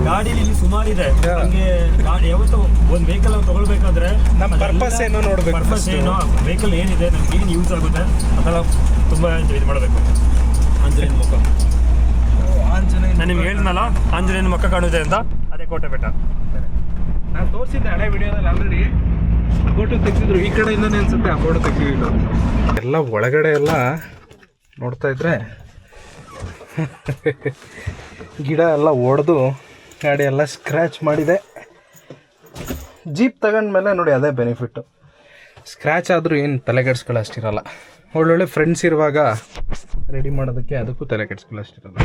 C: ಗಾಡಿಲಿ ಸುಮಾರಿದೆ. ಹಂಗೆ ಗಾಡಿ ಯಾವತ್ತು ಒಂದು ವೆಹಿಕಲ್ ಅವ್ರು ತಗೊಳ್ಬೇಕಾದ್ರೆ
A: ನಮ್ಮ ಪರ್ಪಸ್ ಏನು ನೋಡ್ಬೇಕು,
C: ಪರ್ಪಸ್ ಏನು, ವೆಹಿಕಲ್ ಏನಿದೆ, ನಮ್ಗೆ ಏನು ಯೂಸ್ ಆಗುತ್ತೆ ಅದೆಲ್ಲ ತುಂಬ ಇದು ಮಾಡಬೇಕು. ಆಂಜನೇಯನ ಮುಖ, ನಾನು ನಿಮ್ಗೆ ಹೇಳಿದ್ನಲ್ಲ ಆಂಜನೇಯನ ಮುಖ ಕಾಣುತ್ತೆ ಅಂತ, ಅದೇ ಕೋಟೆ ಬೆಟ್ಟ.
A: ನಾನು ತೋರಿಸಿದ್ದೆ ಹಳೆ ವಿಡಿಯೋದಲ್ಲಿ ಆಲ್ರೆಡಿ. ಫೋಟೋ ತೆಗೆದಿದ್ರು ಈ ಕಡೆಯಿಂದನೇ ಅನ್ಸುತ್ತೆ, ಆ ಫೋಟೋ ತೆಗೆದಿದ್ರು. ಎಲ್ಲ ಒಳಗಡೆ ಎಲ್ಲ ನೋಡ್ತಾ ಇದ್ರೆ ಗಿಡ ಎಲ್ಲ ಒಡೆದು ಗಾಡಿ ಎಲ್ಲ ಸ್ಕ್ರ್ಯಾಚ್ ಮಾಡಿದೆ. ಜೀಪ್ ತಗೊಂಡ್ಮೇಲೆ ನೋಡಿ ಅದೇ ಬೆನಿಫಿಟ್ಟು. ಸ್ಕ್ರ್ಯಾಚ್ ಆದರೂ ಏನು ತಲೆ ಕೆಡಿಸ್ಕೊಳ್ಳೋಷ್ಟಿರಲ್ಲ. ಒಳ್ಳೊಳ್ಳೆ ಫ್ರೆಂಡ್ಸ್ ಇರುವಾಗ ರೆಡಿ ಮಾಡೋದಕ್ಕೆ ಅದಕ್ಕೂ ತಲೆ ಕೆಡಿಸ್ಕೊಳ್ಳೋಷ್ಟಿರಲ್ಲ.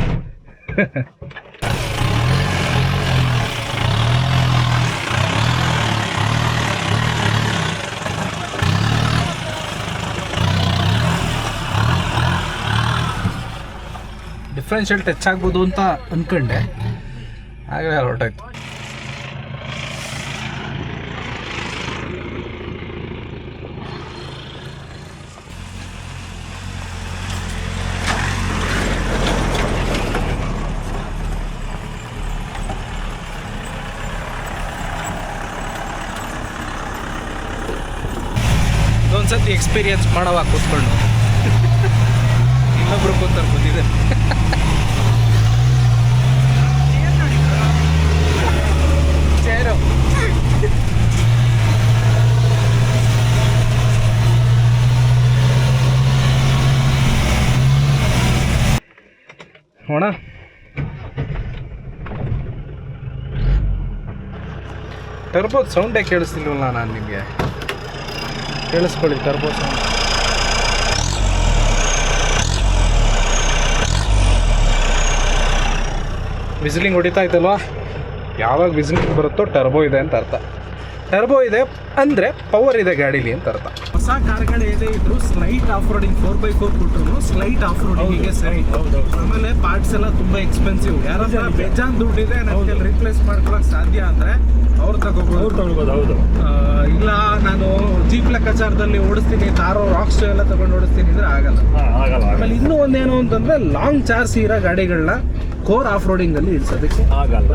A: ಡಿಫ್ರೆನ್ಷಿಯಲ್ ಟಚ್ ಆಗ್ಬೋದು ಅಂತ ಅಂದ್ಕೊಂಡೆ, ಆಗಲೇ ಹೊರಟಾಯ್ತು. ಒಂದ್ಸತಿ ಎಕ್ಸ್ಪೀರಿಯನ್ಸ್ ಮಾಡವ ಕೂತ್ಕೊಂಡು. ಇನ್ನೊಬ್ರು ಕೂತಾರೆ ಬಂದಿದೆ. ನೋಡ ಟರ್ಬೋದ್ ಸೌಂಡೇ ಕೇಳಿಸ್ತಿಲ್ವಲ್ಲ ನಾನು ನಿಮಗೆ. ಕೇಳಿಸ್ಕೊಳ್ಳಿ ಟರ್ಬೋ ಸೌಂಡ್. ವಿಸಿಲಿಂಗ್ ಹೊಡಿತಾ ಇತ್ತಲ್ವಾ, ಯಾವಾಗ ವಿಸಿಲಿಂಗ್ ಬರುತ್ತೋ ಟರ್ಬೋ ಇದೆ ಅಂತ ಅರ್ಥ. ಟರ್ಬೋ ಇದೆ ಅಂದರೆ ಪವರ್ ಇದೆ ಗಾಡೀಲಿ ಅಂತ ಅರ್ಥ.
B: ಹೊಸ ಕಾರ್ಗಳು ಏನೇ ಇದ್ರು ಸ್ಲೈಟ್ ಆಫ್ ರೋಡಿಂಗ್ 4x4 ಕೊಟ್ಟರು ಸ್ಲೈಟ್ ಆಫ್ ರೋಡಿಂಗಿಗೆ ಸರಿ. ಆಮೇಲೆ ಪಾರ್ಟ್ಸ್ ಎಲ್ಲ ತುಂಬಾ ಎಕ್ಸ್ಪೆನ್ಸಿವ್. ಯಾರಾದ್ರೂ ಬೇಜಾನ್ ದುಡ್ಡಿದೆ ನಮಗೆ ರಿಪ್ಲೇಸ್ ಮಾಡ್ಕೊಳಕ್ ಸಾಧ್ಯ ಅಂದ್ರೆ ಅವ್ರು ತಗೋಬಹುದು.
C: ಹೌದು.
B: ಇಲ್ಲ ನಾನು ಜೀಪ್ ಲೆಕ್ಕಾಚಾರದಲ್ಲಿ ಓಡಿಸ್ತೀನಿ, ತಾರೋ ರಾಕ್ಸ್ ಎಲ್ಲ ತಗೊಂಡು ಓಡಿಸ್ತೀನಿ ಅಂದ್ರೆ ಆಗಲ್ಲ. ಆಮೇಲೆ ಇನ್ನೂ ಒಂದೇನು ಅಂತಂದ್ರೆ ಲಾಂಗ್ ಚಾರ್ಜ್ ಇರೋ ಗಾಡಿಗಳನ್ನ ಕೋರ್ ಆಫ್ ರೋಡಿಂಗ್ ಅಲ್ಲಿ ಇಳಿಸೋದಕ್ಕೆ
C: ಆಗಲ್ಲ.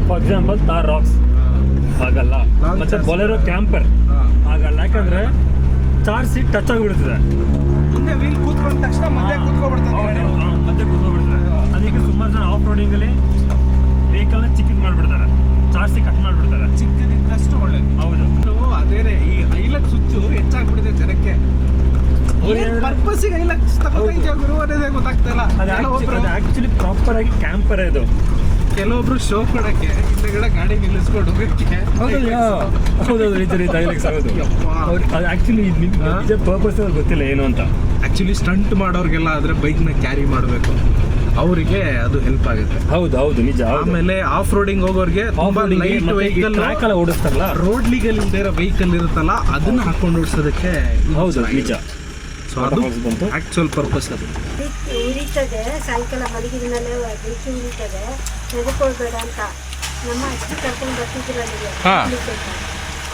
C: ಫಾರ್ ಎಕ್ಸಾಂಪಲ್ ತಾರ್ ರಾಕ್ಸ್ ಆಗಲ್ಲ, ಮತ್ತೆ ಬೊಲೆರೋ ಕ್ಯಾಂಪರ್ ಆಗಲ್ಲ. ಯಾಕಂದ್ರೆ ಚಾರ್ಜ್ ಸೀಟ್ ಟಚ್ ಆಗಿಬಿಡ್ತದೆ,
B: ಮುಂದೆ ವೀಲ್ ಕೂತ್ಕೊಂಡ ತಕ್ಷಣ ಮತ್ತೆ ಕೂತ್ಕೊಬಿಡ್ತದೆ.
C: ಮತ್ತೆ ಕೂತ್ಕೊಬಿಡ್ತದೆ. ಅದಕ್ಕೆ ಸುಮಾರು ಜನ ಆಫ್ ರೋಡಿಂಗಲ್ಲಿ ವೆಹಿಕಲ್ನ ಚಿಕ್ಕದು ಮಾಡಿಬಿಡ್ತಾರೆ, ಚಾರ್ಜ್ ಸೀಟ್ ಕಟ್ ಮಾಡಿಬಿಡ್ತಾರೆ.
B: ಚಿಕ್ಕದಿದ್ದಷ್ಟು ಒಳ್ಳೇದು.
C: ಹೌದು.
B: ಅದೇನೆ ಈ ಐಲಕ್ ಸುತ್ತು ಹೆಚ್ಚಾಗ್ಬಿಟ್ಟಿದೆ ಜನಕ್ಕೆ. ಪರ್ಪಸ್ಸಿಗೆ ಐಲಕ್ ತಗೋತಾ ಗುರು ಅನ್ನೋದೇ ಗೊತ್ತಾಗ್ತಿಲ್ಲ.
C: ಅದು ಆಕ್ಚುಲಿ ಪ್ರಾಪರ್ ಆಗಿ ಕ್ಯಾಂಪರ್ ಇದು.
B: ಕೆಲವೊಬ್ರು ಶೋ ಕೊಡಕ್ಕೆ ಹಿಂದೆಗಡೆ ಗಾಡಿ ನಿಲ್ಲಿಸ್ಕೊಂಡು ಹೋಗಕ್ಕೆ.
C: ಹೌದು ರೀತಿ ಐಲೆಕ್ಸ್ ಆಗೋದು. ಅದು ಆಕ್ಚುಲಿ ನಿಜ ಪರ್ಪಸ್ ಗೊತ್ತಿಲ್ಲ ಏನು ಅಂತ.
B: ಆಕ್ಚುಲಿ ಸ್ಟಂಟ್ ಮಾಡೋರ್ಗೆಲ್ಲ ಆದ್ರೆ ಬೈಕ್ನ ಕ್ಯಾರಿ ಮಾಡಬೇಕು, ಅವರಿಗೆ ಅದು ಹೆಲ್ಪ್ ಆಗುತ್ತೆ.
C: ಹೌದು ನಿಜ.
B: ಆಮೇಲೆ ಆಫ್ ರೋಡಿಂಗ್ ಹೋಗೋರಿಗೆ ಲೈಟ್ ವೆಹಿಕಲ್
C: ಟ್ರ್ಯಾಕ್ ಎಲ್ಲ ಓಡಿಸ್ತಾರಲ್ಲ,
B: ರೋಡ್ ಲೀಗಲ್ ಇಲ್ದೇ ಇರೋ ವೆಹಿಕಲ್ ಇರುತ್ತಲ್ಲ ಅದನ್ನ ಹಾಕೊಂಡು ಓಡಿಸೋದಕ್ಕೆ
C: ಹೌದು ನಿಜ.
B: ಸೊ ಅದು ಆಕ್ಚುಯಲ್ ಪರ್ಪಸ್ ಅದು.
F: ಉರಿತದೆ, ಸಾಯಂಕಾಲ ಮಲಗಿದ ಮೇಲೆ ಬೆಂಕಿ ಉರಿತದೆ, ತೆಗೆದುಕೊಳ್ಬೇಡ ಅಂತ ನಮ್ಮ ಅಷ್ಟು ಕರ್ಕೊಂಡು ಬರ್ತಿದ್ರು ಅಲ್ಲಿಗೆ.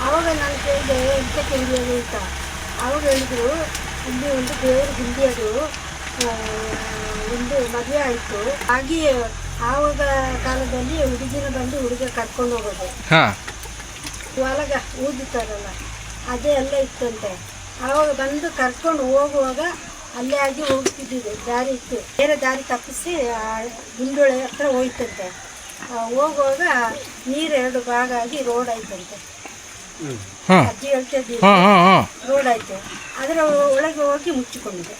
F: ಆವಾಗ ನಾನು ಕೇಳಿದೆ ಎಂತಕ್ಕೆ ಉರಿಯೋದು ಅಂತ. ಆವಾಗ ಹೇಳಿದ್ರು ಇಲ್ಲಿ ಒಂದು ದೇವ್ರ ಹಿಂದಿ ಅದು ಒಂದು ಮದುವೆ ಆಯಿತು, ಹಾಗೆ ಆವಾಗ ಕಾಲದಲ್ಲಿ ಹುಡುಗಿನ ಬಂದು ಹುಡುಗ ಕರ್ಕೊಂಡು ಹೋಗೋದು, ಒಳಗ ಊದುತ್ತಾರಲ್ಲ ಅದೇ ಎಲ್ಲ ಇತ್ತಂತೆ. ಆವಾಗ ಬಂದು ಕರ್ಕೊಂಡು ಹೋಗುವಾಗ ಅಲ್ಲೇ ಆಗಿ ಹೋಗ್ತಿದ್ದಿದೆ, ದಾರಿ ಇತ್ತು, ಬೇರೆ ದಾರಿ ತಪ್ಪಿಸಿ ಗುಂಡೋಳೆ ಹತ್ರ ಹೋಯ್ತಂತೆ. ಹೋಗುವಾಗ ನೀರು 2 ಭಾಗ ಆಗಿ ರೋಡ್ ಆಯ್ತಂತೆ. ಅಜ್ಜಿ ಹೇಳ್ತಿದ್ದೀವಿ ರೋಡ್ ಆಯ್ತು, ಅದರ ಒಳಗೆ ಹೋಗಿ ಮುಚ್ಚಿಕೊಂಡಿದೆ.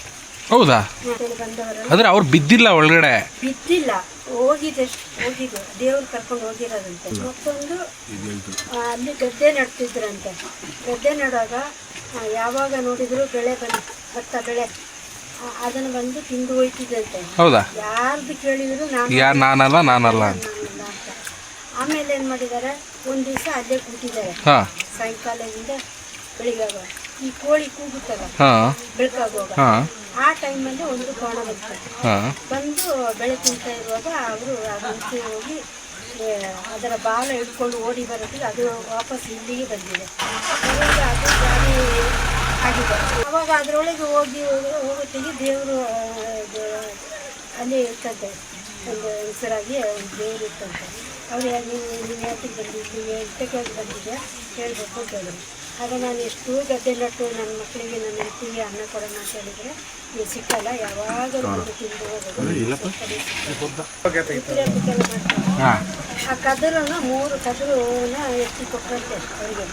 A: ಹೌದಾ?
F: ಬಂದವರೆಲ್ಲ
A: ಅಂದ್ರೆ ಅವ್ರು ಬಿದ್ದಿಲ್ಲ ಒಳಗಡೆ?
F: ಬಿದ್ದಿಲ್ಲ, ಹೋಗಿದ್ದು ದೇವ್ರು ಕರ್ಕೊಂಡು ಹೋಗಿರೋದಂತೆ. ಮತ್ತೊಂದು ಅಲ್ಲಿ ಗದ್ದೆ ನಡ್ತಿದ್ರಂತೆ. ಗದ್ದೆ ನಡುವಾಗ ಯಾವಾಗ ನೋಡಿದ್ರು ಬೆಳೆ ಭತ್ತ ಬೆಳೆ ಅದನ್ನು ಬಂದು ತಿಂದು ಹೋಯ್ತಿದ್ದಂತೆ.
A: ಹೌದಾ?
F: ಯಾರ್ದು ಕೇಳಿದ್ರು
A: ನಾನಲ್ಲ
F: ಅಂತ. ಆಮೇಲೆ ಏನು ಮಾಡಿದ್ದಾರೆ, ಒಂದು ದಿವಸ ಅಲ್ಲೇ ಕೂತಿದ್ದಾರೆ ಸಾಯಂಕಾಲದಿಂದ ಬೆಳಿಗ್ಗೆ. ಈ ಕೋಳಿ ಕೂಗುತ್ತಲ್ಲ ಬೆಳಕಾಗುವಾಗ, ಆ ಟೈಮಲ್ಲಿ ಒಂದು ಕೋಣ ಬಂದು ಬೆಳೆ ತಿಂತಾ ಇರುವಾಗ ಅವರು ಅದಕ್ಕೆ ಹೋಗಿ ಅದರ ಬಾಲ ಹಿಡ್ಕೊಂಡು ಓಡಿ ಬರೋದಿಲ್ಲ, ಅದು ವಾಪಸ್ ಇಲ್ಲಿಗೆ ಬಂದಿದೆ. ಅವಾಗ ಅದು ಗಾಡಿ ಆಗಿದೆ. ಅವಾಗ ಅದರೊಳಗೆ ಹೋಗೋತ್ತಿಗೆ ದೇವರು ಅಲ್ಲಿ ಇರ್ತಂತೆ, ಒಂದು ಹೆಸರಾಗಿ ಒಂದು ದೇವರು ಇರ್ತಂತೆ. ಅವ್ರು ನೀವು ಯಾಕೆ ಬಂದಿದ್ದೀವಿ ಎಂಟಕ್ಕೆ ಬಂದಿದ್ದೆ ಹೇಳ್ಬೇಕು ಅಂತ ಹೇಳಿದ್ರು. ಆಗ ನಾನು ಎಷ್ಟು ಗದ್ದೆ ನಟ್ಟು ನನ್ನ ಮಕ್ಕಳಿಗೆ ನನ್ನ ಹೆಂಡತಿಗೆ ಅನ್ನ ಕೊಡೋಣ ಅಂತ ಹೇಳಿದರೆ ನೀವು ಸಿಕ್ಕಲ್ಲ, ಯಾವಾಗಲೂ ಬಂದು ತಿಂದು ಹೋಗೋದು. ಆ ಕದರನ್ನು 3 ಕದರನ್ನ ಎತ್ತಿ ಕೊಟ್ಟಂತೆ ಅವರಿಗೆ.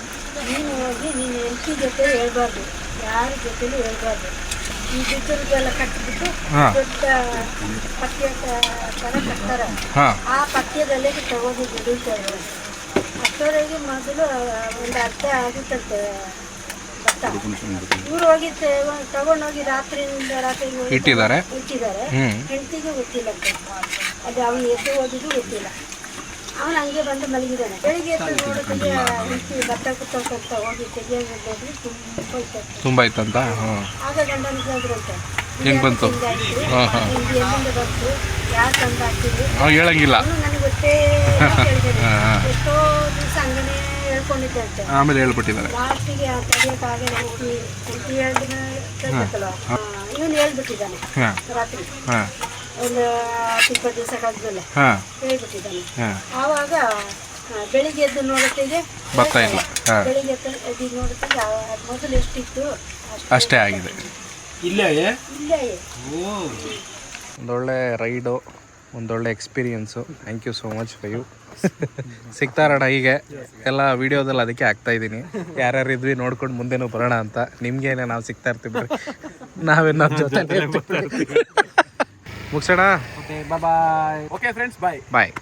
F: ನೀನು ಹೋಗಿ ನೀನು ಹೆಂಡತಿ ಜೊತೆ ಹೇಳ್ಬಾರ್ದು, ಯಾರ ಜೊತೆಲೂ ಹೇಳ್ಬಾರ್ದು. ಈ ಬಿದ್ದರಿಗೆಲ್ಲ ಕಟ್ಟಿಬಿಟ್ಟು ದೊಡ್ಡ ಪಠ್ಯ ಥರ ಕಟ್ತಾರೆ, ಆ ಪಠ್ಯದಲ್ಲೇ ತಗೊಂಡು ದುಡಿತಾರೆ. ಅಷ್ಟರವರೆಗೆ ಮೊದಲು ಒಂದು ಅರ್ಧ ಆಗುತ್ತಂತೆ ಭತ್ತ. ಇವ್ರು ಹೋಗಿ ತಗೊಂಡೋಗಿ ರಾತ್ರಿಯಿಂದ ರಾತ್ರಿ ಇಟ್ಟಿದ್ದಾರೆ. ಹೆಂಡತಿಗೆ ಗೊತ್ತಿಲ್ಲಂತೆ, ಅದು ಅವನು ಎದ್ದು ಹೋಗಿದ್ದು ಗೊತ್ತಿಲ್ಲ. ಅವನು ಹಂಗೆ ಬಂದು ಮಲಗಿದ್ದಾನೆ. ಬೆಳಿಗ್ಗೆ ಎದ್ದು ನೋಡೋದಿಗೆ ಹೆಂಡತಿ ಭತ್ತ ಕುತ್ತಂತ ಹೋಗಿ ತೆಗಿಯೋದ್ರಲ್ಲಿ ತುಂಬ ಇತ್ತಂತ. ಆಗ ಗಂಡನ ಕೇಳಿದ್ರಂತೆ, ಹೆಂಗೆ ಬಂತು, ಎಲ್ಲಿಂದ ಬಂತು, ಯಾರು ತಂದು ಹಾಕಿದ್ರು ಹೇಳಂಗಿಲ್ಲ. ನನಗೆ ಗೊತ್ತೇ ಹೇಳಿದ್ದೇನೆ. ಎಷ್ಟೋ ದಿವಸ ಹಂಗನೇ ಹೇಳ್ಕೊಂಡಿದ್ದೆ ಅಂತೆ. ಆಮೇಲೆ ಹೇಳ್ಬಿಟ್ಟಿದ್ದಾರೆ ಲಾಸ್ಟಿಗೆ ತಡೆಯೋಕ್ಕಾಗಲ್ಲ. ಹೆಂಡತಿ ಹೇಳಿದ್ರೆ ಕೇಳ್ಬೇಕಲ್ಲ, ಇವನು ಹೇಳ್ಬಿಟ್ಟಿದ್ದಾನೆ ರಾತ್ರಿ ಒಂದು 10-20 ದಿವಸ ಕಳೆದ್ಮೇಲೆ ಹೇಳ್ಬಿಟ್ಟಿದ್ದಾನೆ. ಆವಾಗ ಬೆಳಿಗ್ಗೆ ಎದ್ದು ನೋಡೋತ್ತಿಗೆ ಬೆಳಿಗ್ಗೆ ಎದ್ದು ನೋಡೋತ್ತಿಗೆ ಮೊದಲು ಎಷ್ಟಿತ್ತು
A: ಅಷ್ಟೇ ಆಗಿದೆ.
F: ಇಲ್ಲೇ
A: ಒಂದೊಳ್ಳೆ ರೈಡು, ಒಂದೊಳ್ಳೆ experience. Thank you so much for you. ಸಿಗ್ತಾರಣ ಹೀಗೆ ಎಲ್ಲ ವೀಡಿಯೋದಲ್ಲಿ, ಅದಕ್ಕೆ ಹಾಕ್ತಾಯಿದ್ದೀನಿ. ಯಾರ್ಯಾರು ಇದ್ವಿ ನೋಡ್ಕೊಂಡು ಮುಂದೆನೂ ಬರೋಣ ಅಂತ. ನಿಮ್ಗೇನೆ ನಾವು ಸಿಗ್ತಾ ಇರ್ತೀವಿ, ನಾವೇನು ನಮ್ಮ ಜೊತೆ ಮುಗಿಸೋಣ.
D: ಬಾಯ್. ಓಕೆ ಫ್ರೆಂಡ್ಸ್, ಬಾಯ್.